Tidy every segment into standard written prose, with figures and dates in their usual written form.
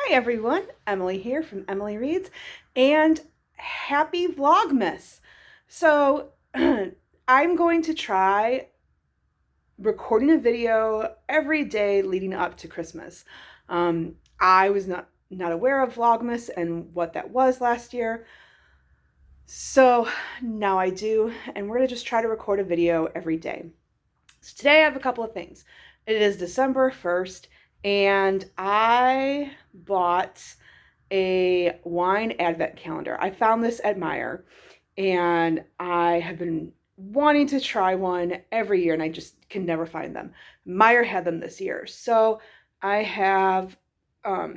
Hi everyone, Emily here from Emily Reads, and happy Vlogmas. So I'm going to try recording a video every day leading up to Christmas. I was not aware of Vlogmas and what that was last year, so now I do, and we're gonna just try to record a video every day. So today I have a couple of things. It is December 1st, and I bought a wine advent calendar. I found this at Meijer, and I have been wanting to try one every year, and I just can never find them. Meijer had them this year. So I have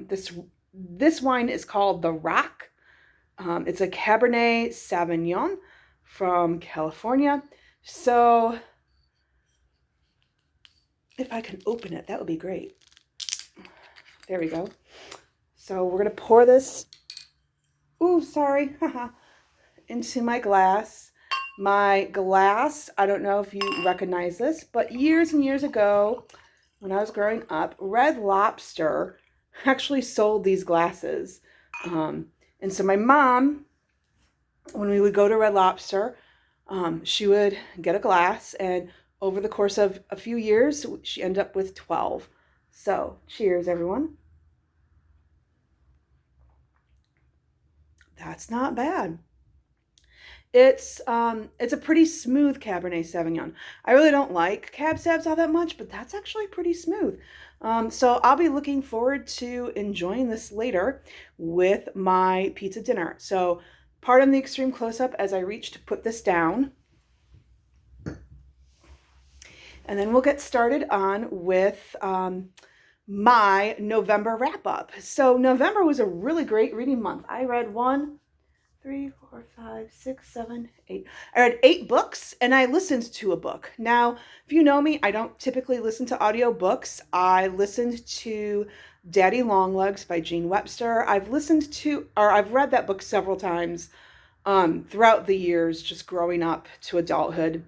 this wine is called The Rock. It's a Cabernet Sauvignon from California. So if I can open it, that would be great. There we go. So we're going to pour this, into my glass. My glass, I don't know if you recognize this, but years and years ago, when I was growing up, Red Lobster actually sold these glasses. And so my mom, when we would go to Red Lobster, she would get a glass, and over the course of a few years, she ended up with 12. So, cheers, everyone. That's not bad. It's a pretty smooth Cabernet Sauvignon. I really don't like Cab Savs all that much, but that's actually pretty smooth. So I'll be looking forward to enjoying this later with my pizza dinner. So pardon the extreme close-up as I reach to put this down. And then we'll get started on with my November wrap-up. So November was a really great reading month. I read 1, 3, 4, 5, 6, 7, 8. I read 8 books, and I listened to a book. Now, if you know me, I don't typically listen to audiobooks. I listened to Daddy Longlegs by Jean Webster. I've read that book several times throughout the years, just growing up to adulthood.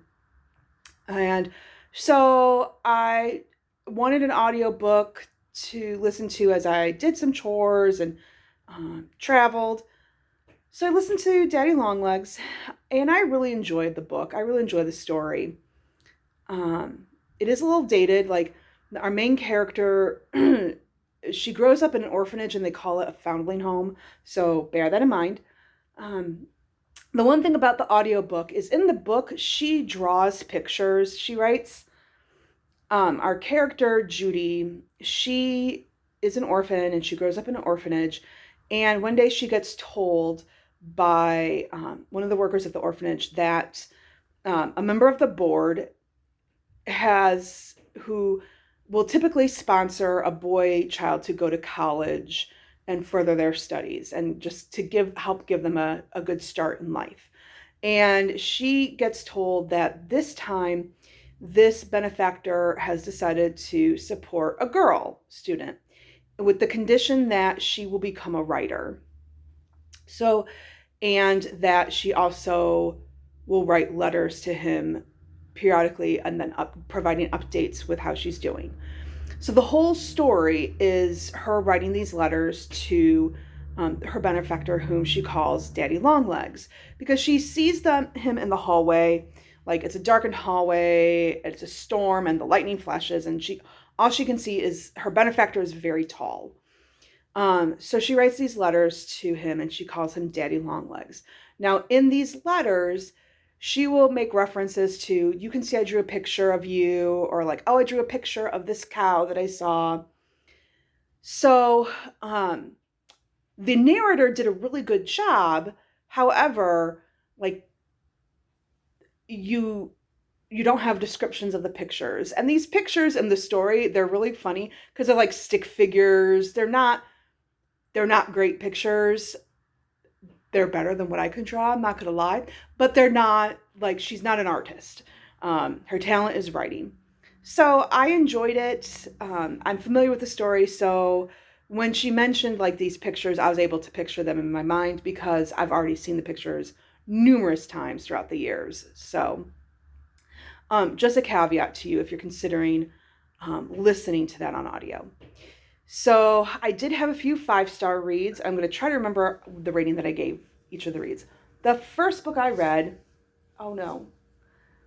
And so I wanted an audiobook to listen to as I did some chores and traveled. So I listened to Daddy Longlegs, and I really enjoyed the book. I really enjoyed the story. It is a little dated. Like, our main character, she grows up in an orphanage, and they call it a foundling home. So bear that in mind. The one thing about the audiobook is in the book, she draws pictures. She writes, our character, Judy, she is an orphan, and she grows up in an orphanage. And one day she gets told by one of the workers at the orphanage that a member of the board who will typically sponsor a boy child to go to college and further their studies, and just to help give them a good start in life. And she gets told that this time, this benefactor has decided to support a girl student with the condition that she will become a writer. So, and that she also will write letters to him periodically, and then providing updates with how she's doing. So the whole story is her writing these letters to her benefactor, whom she calls Daddy Longlegs, because she sees him in the hallway. Like, it's a darkened hallway, it's a storm, and the lightning flashes, and all she can see is her benefactor is very tall. So she writes these letters to him, and she calls him Daddy Longlegs. Now, in these letters, she will make references to, you can see I drew a picture of you, or like, oh, I drew a picture of this cow that I saw. So the narrator did a really good job. However, like, you don't have descriptions of the pictures. And these pictures in the story, they're really funny because they're like stick figures. They're not great pictures. They're better than what I could draw, I'm not gonna lie, but they're not, like, she's not an artist. Her talent is writing. So I enjoyed it. I'm familiar with the story, so when she mentioned like these pictures, I was able to picture them in my mind because I've already seen the pictures numerous times throughout the years. So just a caveat to you if you're considering listening to that on audio. So I did have a few 5-star reads. I'm going to try to remember the rating that I gave each of the reads. The first book I read, oh no,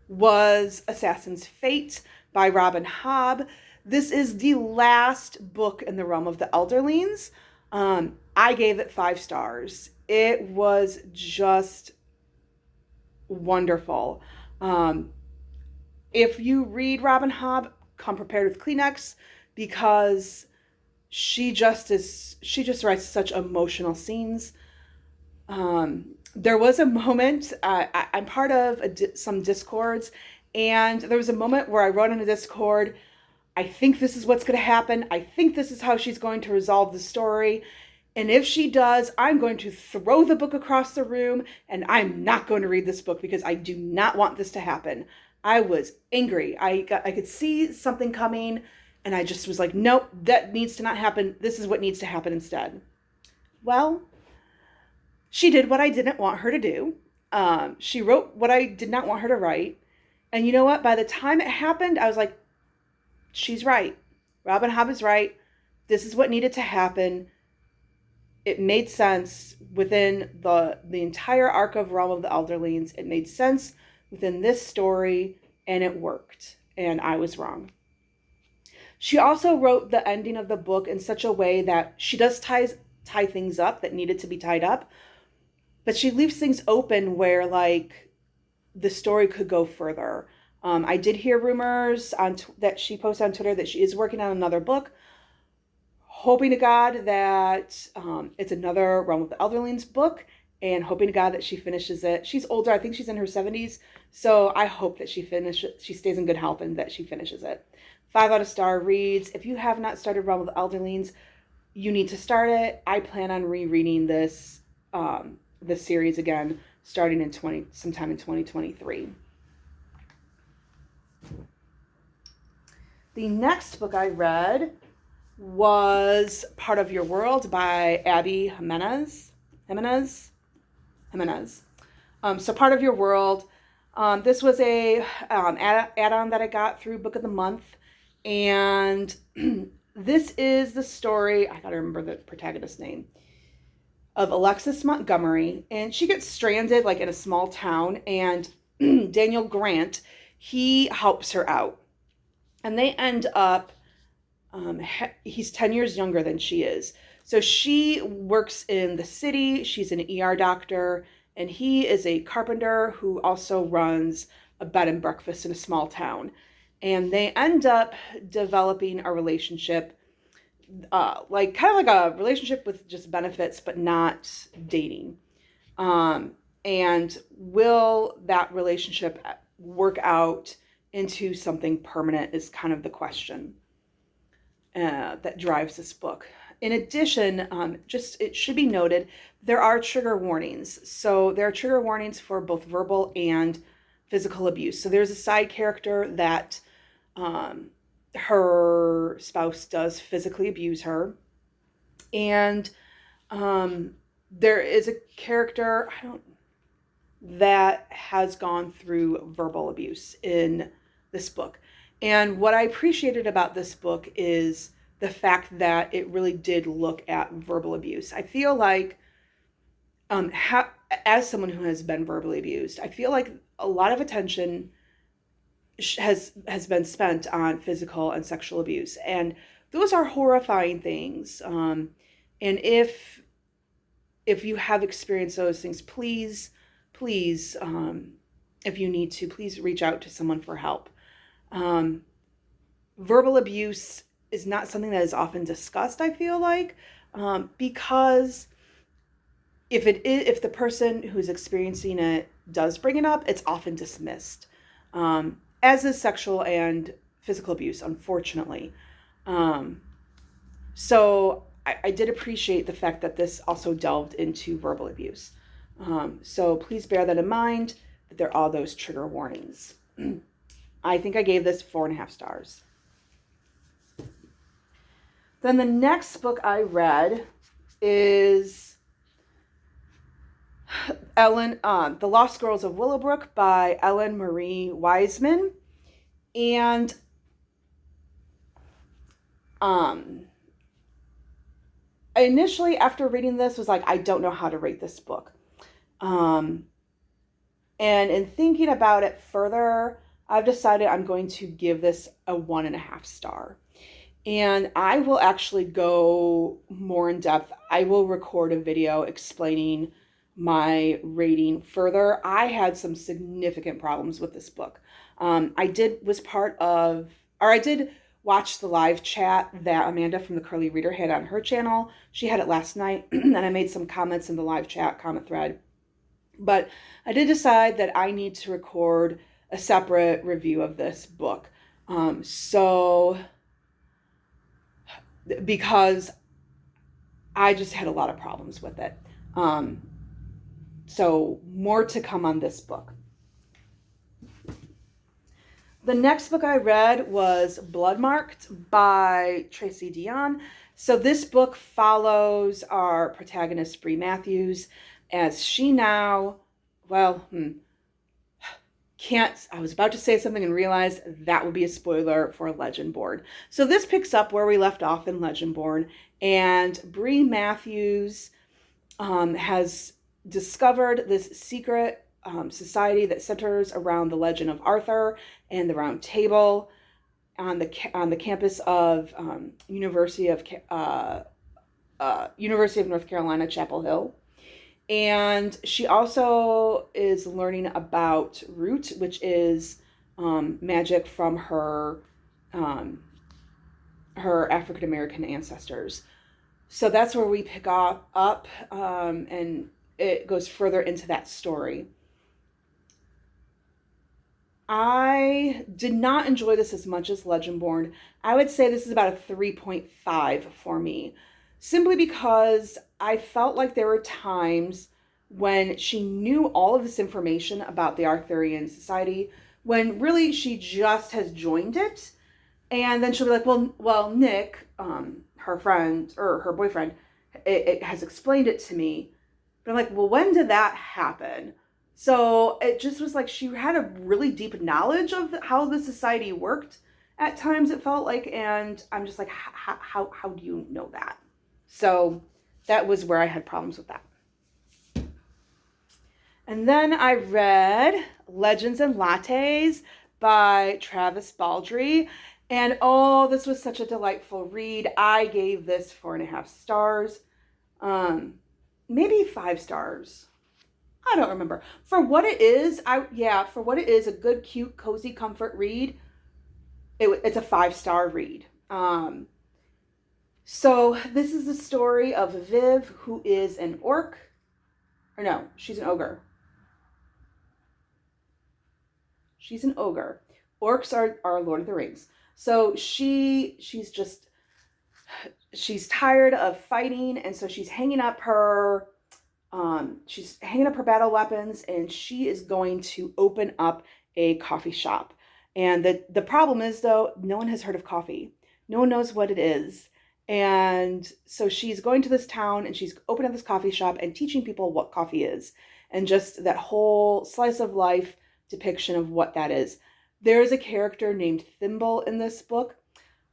was Assassin's Fate by Robin Hobb. This is the last book in the realm of the Elderlings. I gave it 5 stars. It was just wonderful. If you read Robin Hobb, come prepared with Kleenex, because she just writes such emotional scenes. There was a moment, I'm part of some Discords, and there was a moment where I wrote in a Discord, I think this is what's going to happen. I think this is how she's going to resolve the story. And if she does, I'm going to throw the book across the room, and I'm not going to read this book because I do not want this to happen. I was angry. I could see something coming, and I just was like, nope, that needs to not happen. This is what needs to happen instead. Well, she did what I didn't want her to do. She wrote what I did not want her to write. And you know what? By the time it happened, I was like, she's right. Robin Hobb is right. This is what needed to happen. It made sense within the entire arc of Realm of the Elderlings. It made sense within this story, and it worked. And I was wrong. She also wrote the ending of the book in such a way that she does tie things up that needed to be tied up, but she leaves things open where, like, the story could go further. I did hear rumors that she posted on Twitter that she is working on another book. Hoping to God that it's another Realm of the Elderlings book, and hoping to God that she finishes it. She's older. I think she's in her 70s. So I hope that she stays in good health and that she finishes it. 5 out of star reads. If you have not started Realm of the Elderlings, you need to start it. I plan on rereading this series again, starting sometime in 2023. The next book I read was Part of Your World by Abby Jimenez. So Part of Your World. This was a add-on that I got through Book of the Month. And this is the story, I gotta remember the protagonist's name, of Alexis Montgomery. And she gets stranded like in a small town, and Daniel Grant, he helps her out. And they end up, he's 10 years younger than she is. So she works in the city. She's an ER doctor, and he is a carpenter who also runs a bed and breakfast in a small town. And they end up developing a relationship, like kind of like a relationship with just benefits, but not dating. And will that relationship work out into something permanent is kind of the question that drives this book. In addition, it should be noted, there are trigger warnings. So there are trigger warnings for both verbal and physical abuse. So there's a side character that her spouse does physically abuse her. And there is a character that has gone through verbal abuse in this book. And what I appreciated about this book is the fact that it really did look at verbal abuse. I feel like, as someone who has been verbally abused, I feel like a lot of attention has been spent on physical and sexual abuse. And those are horrifying things. And if you have experienced those things, please, if you need to, please reach out to someone for help. Verbal abuse is not something that is often discussed, I feel like, because if the person who's experiencing it does bring it up, it's often dismissed, as is sexual and physical abuse, unfortunately. So I did appreciate the fact that this also delved into verbal abuse. So please bear that in mind, that there are those trigger warnings. I think I gave this 4.5 stars. Then the next book I read is The Lost Girls of Willowbrook by Ellen Marie Wiseman. And initially after reading this was like, I don't know how to rate this book. And in thinking about it further, I've decided I'm going to give this a 1.5 star. And I will actually go more in depth. I will record a video explaining my rating further. I had some significant problems with this book. I did watch the live chat that Amanda from the Curly Reader had on her channel. She had it last night, and I made some comments in the live chat comment thread. But I did decide that I need to record a separate review of this book. Because I just had a lot of problems with it. So more to come on this book. The next book I read was Bloodmarked by Tracy Deonn. So this book follows our protagonist, Bree Matthews, as she now, I was about to say something and realized that would be a spoiler for Legendborn. So this picks up where we left off in Legendborn, and Bree Matthews has discovered this secret society that centers around the legend of Arthur and the Round Table on the campus of University of North Carolina, Chapel Hill. And she also is learning about Root, which is magic from her African American ancestors. So that's where we pick up, and it goes further into that story. I did not enjoy this as much as Legendborn. I would say this is about a 3.5 for me, simply because I felt like there were times when she knew all of this information about the Arthurian society, when really she just has joined it. And then she'll be like, well, Nick, her friend or her boyfriend, it has explained it to me. But I'm like, well, when did that happen? So it just was like she had a really deep knowledge of how the society worked at times, it felt like. And I'm just like, how do you know that? So that was where I had problems with that. And then I read Legends and Lattes by Travis Baldree. And oh, this was such a delightful read. I gave this 4.5 stars. Maybe 5 stars. I don't remember. For what it is, a good, cute, cozy comfort read, it's a 5-star read. So this is the story of Viv, who is an orc. Or no, she's an ogre. She's an ogre. Orcs are Lord of the Rings. So she's tired of fighting, and so she's hanging up her battle weapons, and she is going to open up a coffee shop. And the problem is, though, no one has heard of coffee. No one knows what it is. And so she's going to this town, and she's opening up this coffee shop and teaching people what coffee is, and just that whole slice of life depiction of what that is. There is a character named Thimble in this book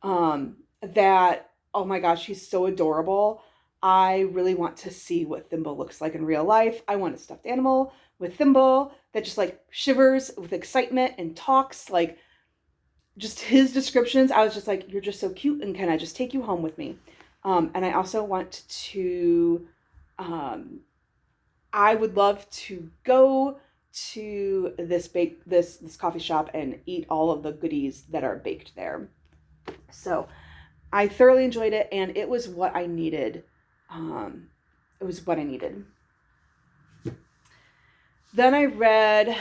that, oh my gosh, he's so adorable. I really want to see what Thimble looks like in real life. I want a stuffed animal with Thimble that just like shivers with excitement and talks. Like, just his descriptions, I was just like, you're just so cute, and can I just take you home with me? And I also want to, I would love to go to this coffee shop and eat all of the goodies that are baked there. So I thoroughly enjoyed it, and it was what I needed. Then I read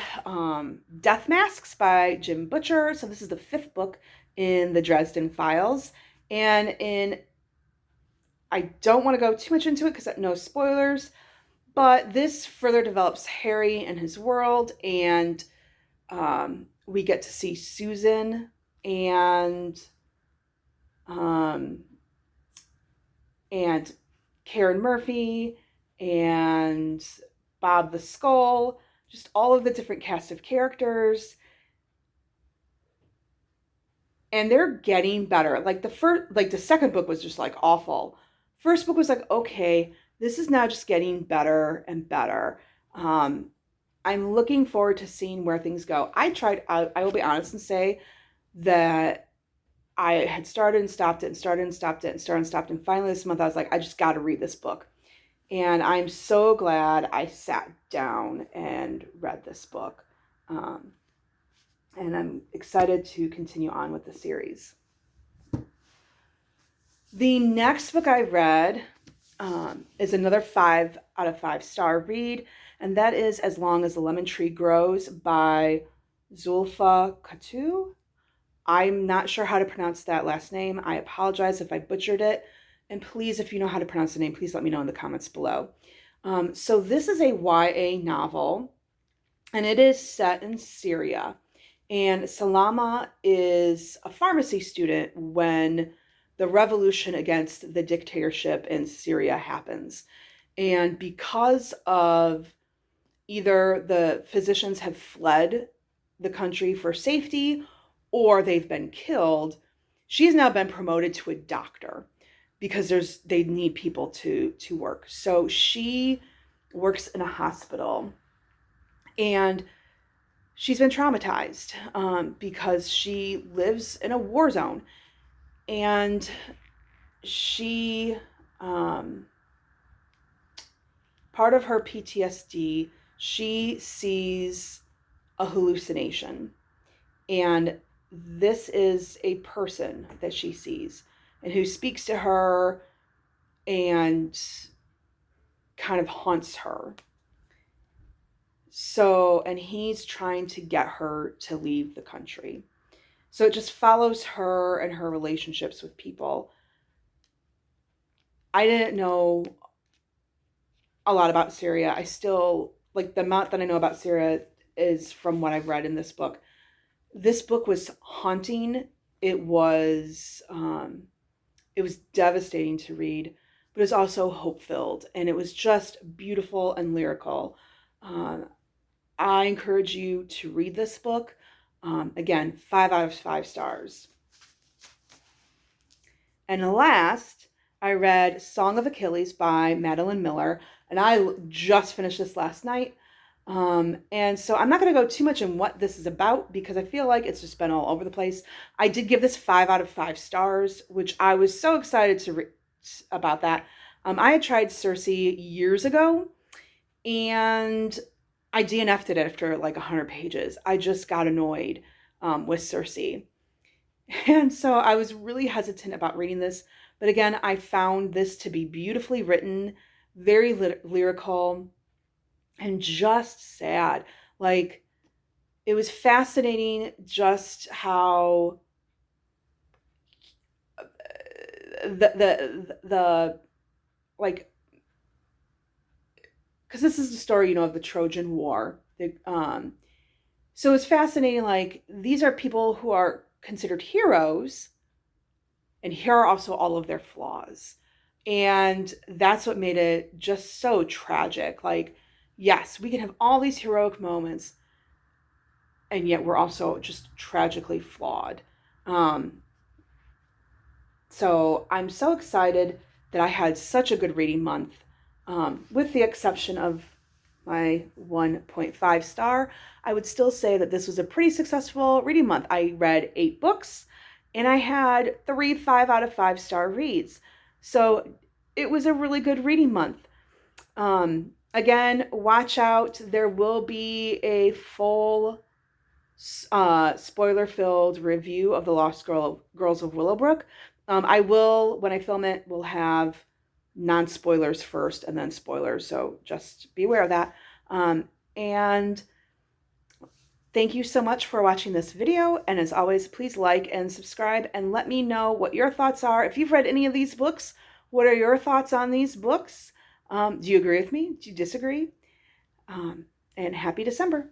Death Masks by Jim Butcher. So this is the 5th book in the Dresden Files. And I don't want to go too much into it because no spoilers, but this further develops Harry and his world, and we get to see Susan and Karen Murphy and Bob the Skull, just all of the different cast of characters. And they're getting better. Like the second book was just like awful. first book was like, okay, this is now just getting better and better. I'm looking forward to seeing where things go. I will be honest and say that I had started and stopped it and started and stopped it and started and stopped. And finally this month I was like, I just got to read this book. And I'm so glad I sat down and read this book. And I'm excited to continue on with the series. The next book I read is another 5 out of 5 star read, and that is As Long as the Lemon Tree Grows by Zulfa Katu. I'm not sure how to pronounce that last name. I apologize if I butchered it. And please, if you know how to pronounce the name, please let me know in the comments below. So this is a YA novel, and it is set in Syria. And Salama is a pharmacy student when the revolution against the dictatorship in Syria happens. And because of either the physicians have fled the country for safety or they've been killed, she's now been promoted to a doctor because they need people to work. So she works in a hospital, and she's been traumatized because she lives in a war zone. And she, part of her PTSD, she sees a hallucination. And this is a person that she sees and who speaks to her and kind of haunts her. So, and he's trying to get her to leave the country. So it just follows her and her relationships with people. I didn't know a lot about Syria. I still, like, the amount that I know about Syria is from what I've read in this book. This book was haunting. It was devastating to read, but it was also hope-filled, and it was just beautiful and lyrical. I encourage you to read this book. Again, 5 out of 5 stars. And last, I read Song of Achilles by Madeline Miller, and I just finished this last night. And so I'm not going to go too much in what this is about because I feel like it's just been all over the place. I did give this 5 out of 5 stars, which I was so excited to read about that. I had tried Circe years ago, and I DNF'd it after like 100 pages. I just got annoyed with Circe. And so I was really hesitant about reading this. But again, I found this to be beautifully written, very lyrical, and just sad. Like, it was fascinating just how the like, because this is the story, of the Trojan War. So it's fascinating. Like, these are people who are considered heroes, and here are also all of their flaws. And that's what made it just so tragic. Like, yes, we can have all these heroic moments, and yet we're also just tragically flawed. So I'm so excited that I had such a good reading month, with the exception of my 1.5 star. I would still say that this was a pretty successful reading month. I read 8 books, and I had 3 5 out of 5 star reads. So it was a really good reading month. Again, watch out. There will be a full spoiler-filled review of The Lost Girls of Willowbrook. I will, when I film it, will have non-spoilers first and then spoilers. So just be aware of that. And thank you so much for watching this video. And as always, please like and subscribe and let me know what your thoughts are. If you've read any of these books, what are your thoughts on these books? Do you agree with me? Do you disagree? And happy December.